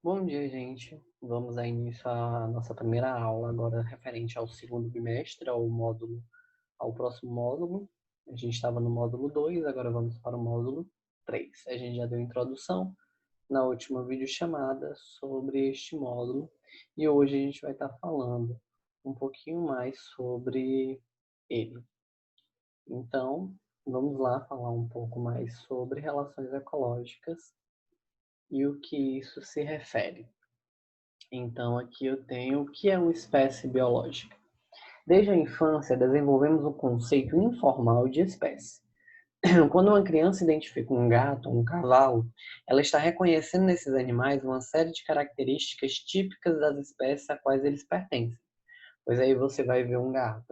Bom dia, gente. Vamos dar início à nossa primeira aula, agora referente ao segundo bimestre, ao próximo módulo. A gente estava no módulo 2, agora vamos para o módulo 3. A gente já deu introdução na última videochamada sobre este módulo e hoje a gente vai estar falando um pouquinho mais sobre ele. Então, vamos lá falar um pouco mais sobre relações ecológicas e o que isso se refere. Então, aqui eu tenho o que é uma espécie biológica. Desde a infância, desenvolvemos o conceito informal de espécie. Quando uma criança identifica um gato ou um cavalo, ela está reconhecendo nesses animais uma série de características típicas das espécies a quais eles pertencem. Pois aí você vai ver um gato,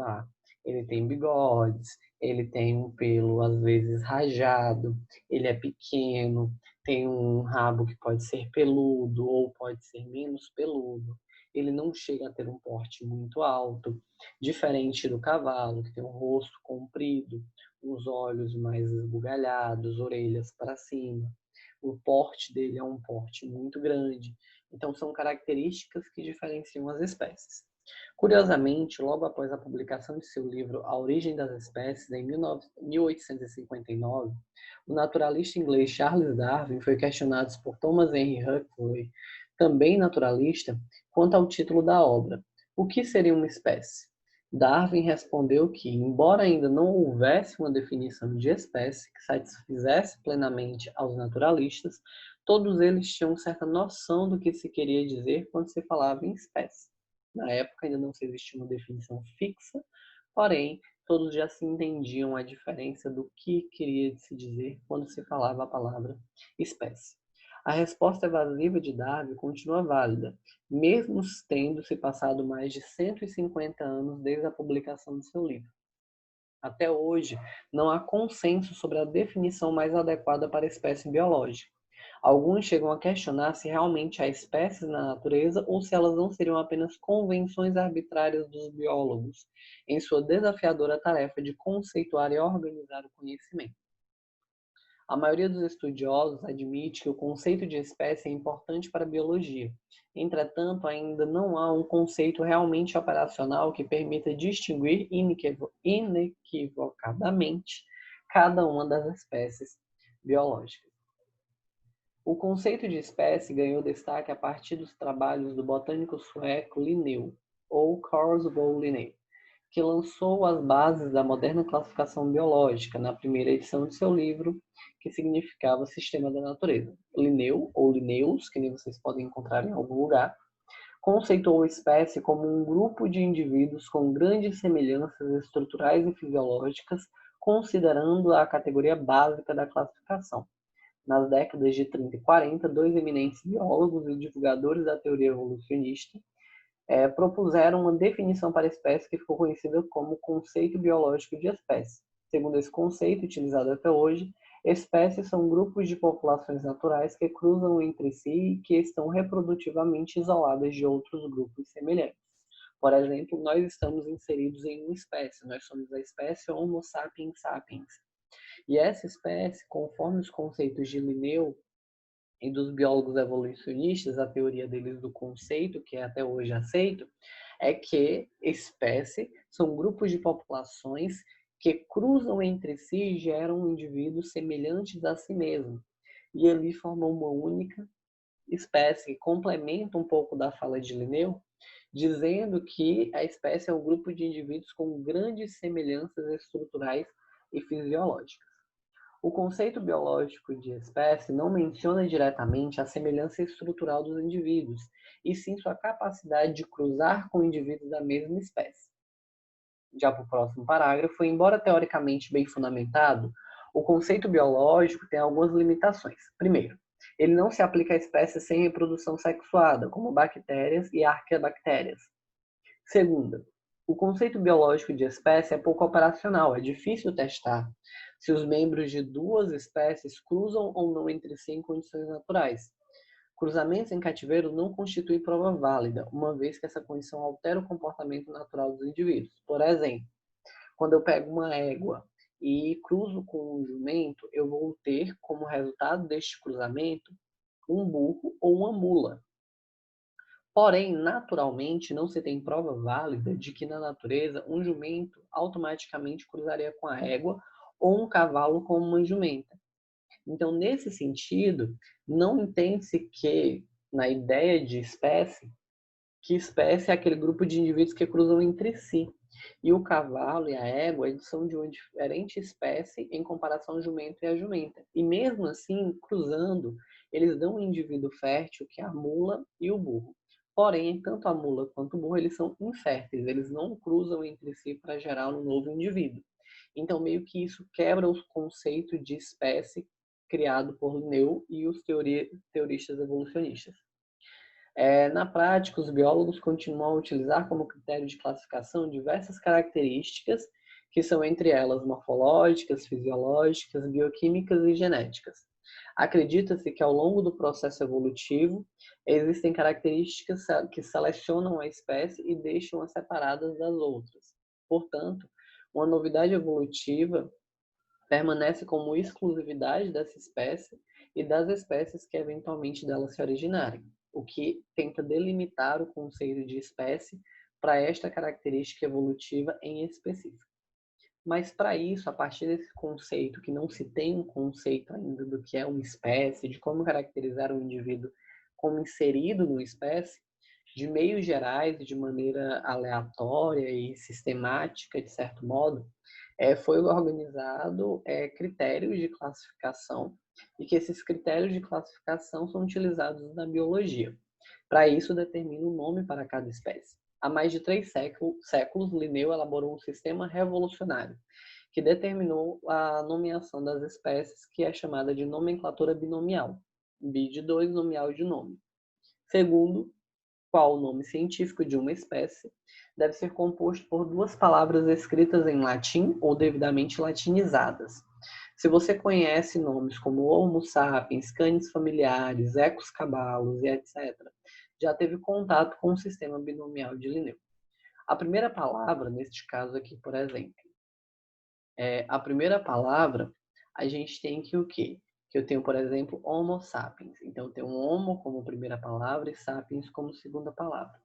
ele tem bigodes, ele tem um pelo às vezes rajado, ele é pequeno, tem um rabo que pode ser peludo ou pode ser menos peludo. Ele não chega a ter um porte muito alto, diferente do cavalo, que tem um rosto comprido, os olhos mais esbugalhados, orelhas para cima. O porte dele é um porte muito grande. Então, são características que diferenciam as espécies. Curiosamente, logo após a publicação de seu livro A Origem das Espécies, em 1859, o naturalista inglês Charles Darwin foi questionado por Thomas Henry Huxley, também naturalista, quanto ao título da obra: O que seria uma espécie? Darwin respondeu que, embora ainda não houvesse uma definição de espécie que satisfizesse plenamente aos naturalistas, todos eles tinham certa noção do que se queria dizer quando se falava em espécie. Na época ainda não se existia uma definição fixa, porém, todos já se entendiam a diferença do que queria se dizer quando se falava a palavra espécie. A resposta evasiva de Darwin continua válida, mesmo tendo se passado mais de 150 anos desde a publicação de seu livro. Até hoje, não há consenso sobre a definição mais adequada para a espécie biológica. Alguns chegam a questionar se realmente há espécies na natureza ou se elas não seriam apenas convenções arbitrárias dos biólogos, em sua desafiadora tarefa de conceituar e organizar o conhecimento. A maioria dos estudiosos admite que o conceito de espécie é importante para a biologia. Entretanto, ainda não há um conceito realmente operacional que permita distinguir inequivocadamente cada uma das espécies biológicas. O conceito de espécie ganhou destaque a partir dos trabalhos do botânico sueco Linneu, ou Kurzweil Linneu, que lançou as bases da moderna classificação biológica na primeira edição de seu livro, que significava Sistema da Natureza. Linneu, ou Linnaeus, que nem vocês podem encontrar em algum lugar, conceitou a espécie como um grupo de indivíduos com grandes semelhanças estruturais e fisiológicas, considerando a categoria básica da classificação. Nas décadas de 30 e 40, dois eminentes biólogos e divulgadores da teoria evolucionista propuseram uma definição para a espécie que ficou conhecida como conceito biológico de espécie. Segundo esse conceito, utilizado até hoje, espécies são grupos de populações naturais que cruzam entre si e que estão reprodutivamente isoladas de outros grupos semelhantes. Por exemplo, nós estamos inseridos em uma espécie, nós somos a espécie Homo sapiens sapiens. E essa espécie, conforme os conceitos de Linneu e dos biólogos evolucionistas, a teoria deles do conceito, que é até hoje aceito, é que espécie são grupos de populações que cruzam entre si e geram indivíduos semelhantes a si mesmo. E ali formam uma única espécie, que complementa um pouco da fala de Linneu, dizendo que a espécie é um grupo de indivíduos com grandes semelhanças estruturais e fisiológicas. O conceito biológico de espécie não menciona diretamente a semelhança estrutural dos indivíduos, e sim sua capacidade de cruzar com indivíduos da mesma espécie. Já para o próximo parágrafo, embora teoricamente bem fundamentado, o conceito biológico tem algumas limitações. Primeiro, ele não se aplica a espécies sem reprodução sexuada, como bactérias e arqueabactérias. Segunda, o conceito biológico de espécie é pouco operacional, é difícil testar se os membros de duas espécies cruzam ou não entre si em condições naturais. Cruzamentos em cativeiro não constituem prova válida, uma vez que essa condição altera o comportamento natural dos indivíduos. Por exemplo, quando eu pego uma égua e cruzo com um jumento, eu vou ter como resultado deste cruzamento um burro ou uma mula. Porém, naturalmente, não se tem prova válida de que na natureza um jumento automaticamente cruzaria com a égua ou um cavalo com uma jumenta. Então, nesse sentido, não entende-se que, na ideia de espécie, que espécie é aquele grupo de indivíduos que cruzam entre si. E o cavalo e a égua, eles são de uma diferente espécie em comparação ao jumento e a jumenta. E mesmo assim, cruzando, eles dão um indivíduo fértil, que é a mula e o burro. Porém, tanto a mula quanto o burro, eles são inférteis, eles não cruzam entre si para gerar um novo indivíduo. Então, meio que isso quebra o conceito de espécie criado por Linnaeus e os teoristas evolucionistas. Na prática, os biólogos continuam a utilizar como critério de classificação diversas características, que são entre elas morfológicas, fisiológicas, bioquímicas e genéticas. Acredita-se que ao longo do processo evolutivo, existem características que selecionam a espécie e deixam-as separadas das outras. Portanto, uma novidade evolutiva permanece como exclusividade dessa espécie e das espécies que eventualmente dela se originarem, o que tenta delimitar o conceito de espécie para esta característica evolutiva em específico. Mas para isso, a partir desse conceito, que não se tem um conceito ainda do que é uma espécie, de como caracterizar um indivíduo como inserido numa espécie, de meios gerais e de maneira aleatória e sistemática, de certo modo, foi organizado critérios de classificação e que esses critérios de classificação são utilizados na biologia. Para isso, determina um nome para cada espécie. Há mais de 3 séculos, Linneu elaborou um sistema revolucionário que determinou a nomeação das espécies, que é chamada de nomenclatura binomial. Bi de 2, nomeal de nome. Segundo, qual o nome científico de uma espécie deve ser composto por 2 palavras escritas em latim ou devidamente latinizadas. Se você conhece nomes como Homo sapiens, canis familiares, Equus cabalus e etc., já teve contato com o sistema binomial de Linneu. A primeira palavra, neste caso aqui, por exemplo, a primeira palavra, a gente tem que o quê? Que eu tenho, por exemplo, Homo sapiens. Então, eu tenho Homo como primeira palavra e sapiens como segunda palavra.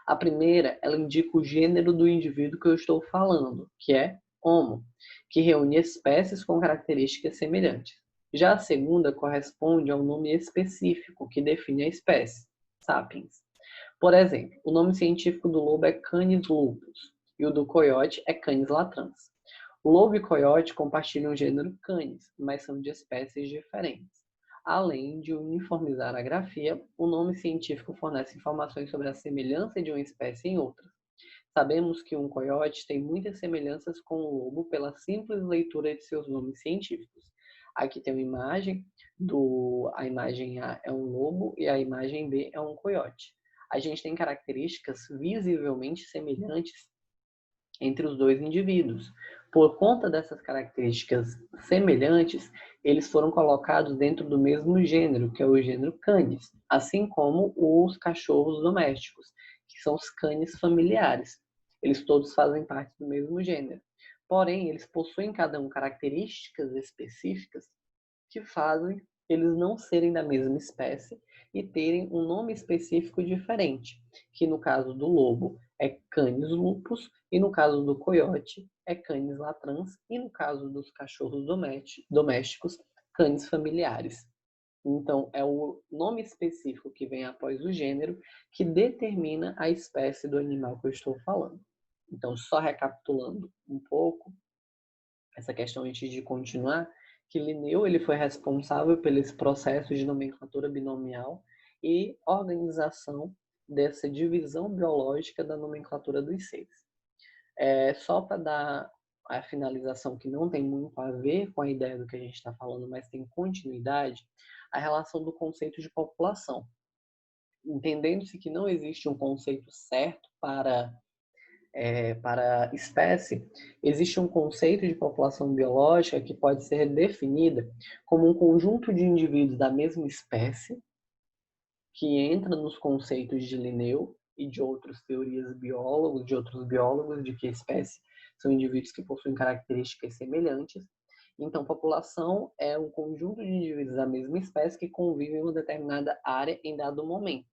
A primeira, ela indica o gênero do indivíduo que eu estou falando, que é Homo, que reúne espécies com características semelhantes. Já a segunda corresponde ao nome específico que define a espécie, sapiens. Por exemplo, o nome científico do lobo é Canis lupus e o do coiote é Canis latrans. O lobo e o coiote compartilham o gênero Canis, mas são de espécies diferentes. Além de uniformizar a grafia, o nome científico fornece informações sobre a semelhança de uma espécie em outra. Sabemos que um coiote tem muitas semelhanças com o lobo pela simples leitura de seus nomes científicos. Aqui tem uma imagem, a imagem A é um lobo e a imagem B é um coiote. A gente tem características visivelmente semelhantes entre os dois indivíduos. Por conta dessas características semelhantes, eles foram colocados dentro do mesmo gênero, que é o gênero Canis, assim como os cachorros domésticos, que são os canis familiares. Eles todos fazem parte do mesmo gênero. Porém, eles possuem cada um características específicas que fazem eles não serem da mesma espécie e terem um nome específico diferente, que no caso do lobo é Canis lupus e no caso do coiote é Canis latrans e no caso dos cachorros domésticos, Canis familiares. Então, é o nome específico que vem após o gênero que determina a espécie do animal que eu estou falando. Então, só recapitulando um pouco essa questão antes de continuar, que Linneu ele foi responsável pelo esse processo de nomenclatura binomial e organização dessa divisão biológica da nomenclatura dos seres. Só para dar a finalização que não tem muito a ver com a ideia do que a gente está falando, mas tem continuidade, a relação do conceito de população. Entendendo-se que não existe um conceito certo para espécie, existe um conceito de população biológica que pode ser definida como um conjunto de indivíduos da mesma espécie que entra nos conceitos de Linneu e de outras teorias biólogos, de outros biólogos, de que espécie são indivíduos que possuem características semelhantes. Então, população é um conjunto de indivíduos da mesma espécie que convivem em uma determinada área em dado momento.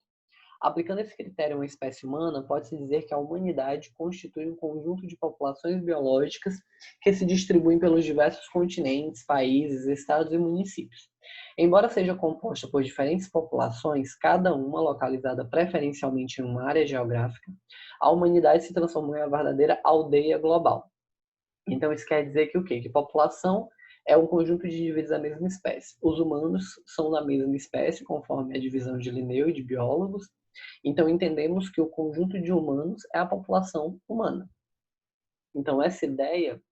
Aplicando esse critério a uma espécie humana, pode-se dizer que a humanidade constitui um conjunto de populações biológicas que se distribuem pelos diversos continentes, países, estados e municípios. Embora seja composta por diferentes populações, cada uma localizada preferencialmente em uma área geográfica, a humanidade se transformou em uma verdadeira aldeia global. Então, isso quer dizer que o quê? Que população é um conjunto de indivíduos da mesma espécie. Os humanos são da mesma espécie, conforme a divisão de Linneu e de biólogos. Então, entendemos que o conjunto de humanos é a população humana. Então, essa ideia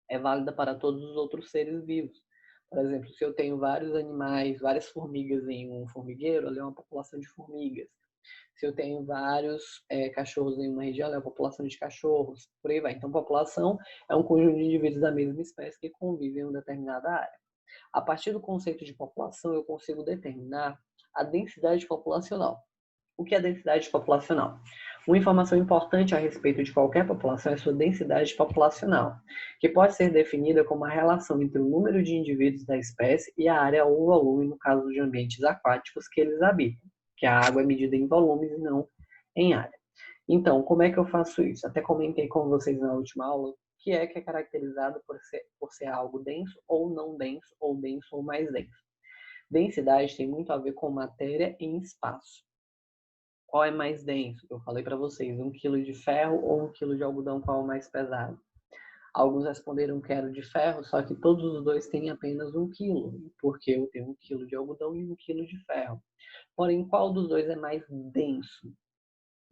é válida para todos os outros seres vivos. Por exemplo, se eu tenho vários animais, várias formigas em um formigueiro, ali é uma população de formigas. Se eu tenho vários cachorros em uma região, é uma população de cachorros, por aí vai. Então, população é um conjunto de indivíduos da mesma espécie que convivem em uma determinada área. A partir do conceito de população, eu consigo determinar a densidade populacional. O que é densidade populacional? Uma informação importante a respeito de qualquer população é sua densidade populacional, que pode ser definida como a relação entre o número de indivíduos da espécie e a área ou volume, no caso de ambientes aquáticos que eles habitam, que a água é medida em volumes e não em área. Então, como é que eu faço isso? Até comentei com vocês na última aula que é caracterizado por ser algo denso ou não denso, ou denso ou mais denso. Densidade tem muito a ver com matéria em espaço. Qual é mais denso? Eu falei para vocês, 1 quilo de ferro ou 1 quilo de algodão, qual é o mais pesado? Alguns responderam que era o de ferro, só que todos os dois têm apenas 1 quilo, porque eu tenho 1 quilo de algodão e 1 quilo de ferro. Porém, qual dos dois é mais denso?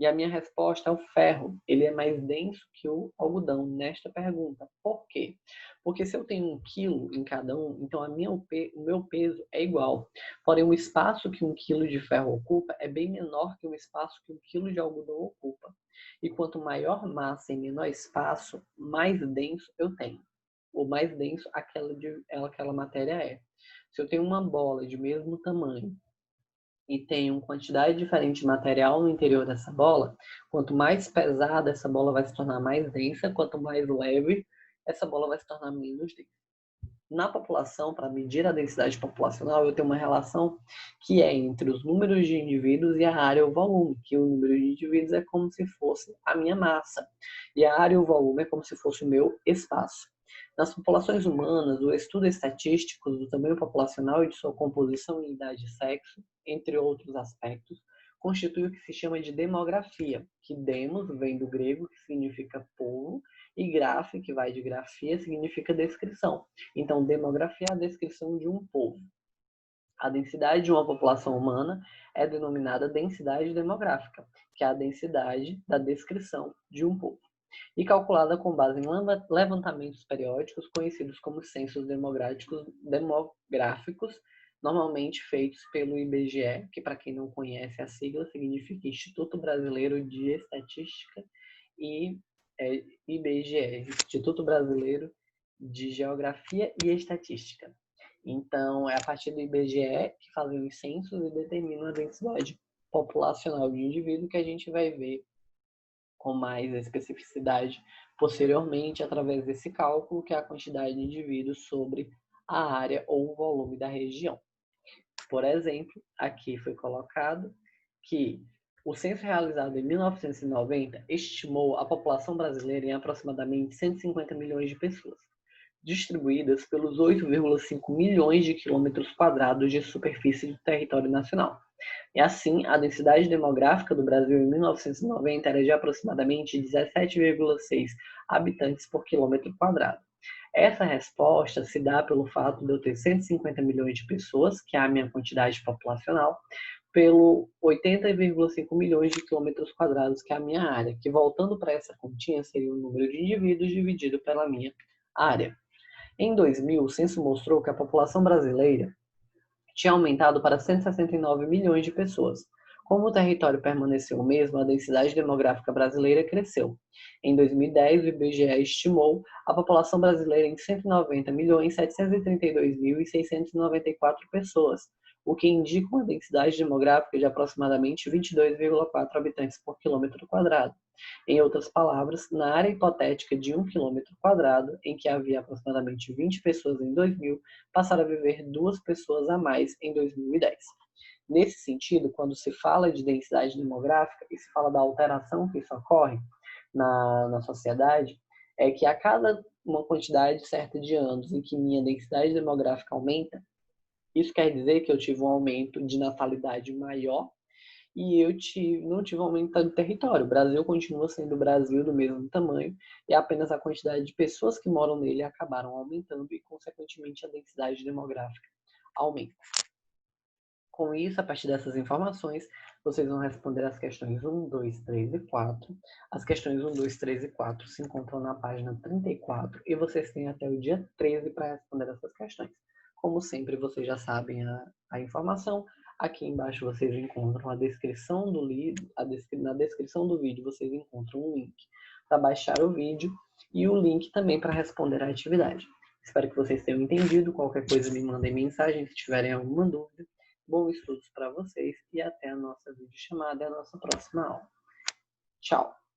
E a minha resposta é o ferro. Ele é mais denso que o algodão nesta pergunta. Por quê? Porque se eu tenho 1 quilo em cada um, então o meu peso é igual. Porém, o espaço que 1 quilo de ferro ocupa é bem menor que o espaço que 1 quilo de algodão ocupa. E quanto maior massa em menor espaço, mais denso eu tenho. O mais denso aquela matéria é. Se eu tenho uma bola de mesmo tamanho e tem uma quantidade diferente de material no interior dessa bola, quanto mais pesada essa bola vai se tornar mais densa, quanto mais leve essa bola vai se tornar menos densa. Na população, para medir a densidade populacional, eu tenho uma relação que é entre os números de indivíduos e a área ou volume, que o número de indivíduos é como se fosse a minha massa, e a área ou volume é como se fosse o meu espaço. Nas populações humanas, o estudo estatístico do tamanho populacional e de sua composição em idade e sexo, entre outros aspectos, constitui o que se chama de demografia, que demos vem do grego, que significa povo, e grafo, que vai de grafia, significa descrição. Então, demografia é a descrição de um povo. A densidade de uma população humana é denominada densidade demográfica, que é a densidade da descrição de um povo, e calculada com base em levantamentos periódicos conhecidos como censos demográficos, normalmente feitos pelo IBGE, que para quem não conhece a sigla significa Instituto Brasileiro de Estatística, e IBGE, Instituto Brasileiro de Geografia e Estatística. Então, é a partir do IBGE que fazem os censos e determinam a densidade populacional de indivíduo, que a gente vai ver com mais especificidade posteriormente através desse cálculo, que é a quantidade de indivíduos sobre a área ou o volume da região. Por exemplo, aqui foi colocado que o censo realizado em 1990 estimou a população brasileira em aproximadamente 150 milhões de pessoas, distribuídas pelos 8,5 milhões de quilômetros quadrados de superfície do território nacional. E assim, a densidade demográfica do Brasil em 1990 era de aproximadamente 17,6 habitantes por quilômetro quadrado. Essa resposta se dá pelo fato de eu ter 150 milhões de pessoas, que é a minha quantidade populacional, pelo 80,5 milhões de quilômetros quadrados, que é a minha área, que voltando para essa continha seria o número de indivíduos dividido pela minha área. Em 2000, o censo mostrou que a população brasileira tinha aumentado para 169 milhões de pessoas. Como o território permaneceu o mesmo, a densidade demográfica brasileira cresceu. Em 2010, o IBGE estimou a população brasileira em 190.732.694 pessoas, o que indica uma densidade demográfica de aproximadamente 22,4 habitantes por quilômetro quadrado. Em outras palavras, na área hipotética de 1 quilômetro quadrado, em que havia aproximadamente 20 pessoas em 2000, passaram a viver 2 pessoas a mais em 2010. Nesse sentido, quando se fala de densidade demográfica e se fala da alteração que isso ocorre na sociedade, é que a cada uma quantidade certa de anos em que minha densidade demográfica aumenta, isso quer dizer que eu tive um aumento de natalidade maior e não tive um aumento do território. O Brasil continua sendo o Brasil do mesmo tamanho e apenas a quantidade de pessoas que moram nele acabaram aumentando e, consequentemente, a densidade demográfica aumenta. Com isso, a partir dessas informações, vocês vão responder as questões 1, 2, 3 e 4. As questões 1, 2, 3 e 4 se encontram na página 34 e vocês têm até o dia 13 para responder essas questões. Como sempre, vocês já sabem a informação. Aqui embaixo vocês encontram a descrição do livro, na descrição do vídeo vocês encontram um link para baixar o vídeo e o link também para responder a atividade. Espero que vocês tenham entendido. Qualquer coisa me mandem mensagem se tiverem alguma dúvida. Bons estudos para vocês e até a nossa videochamada e a nossa próxima aula. Tchau!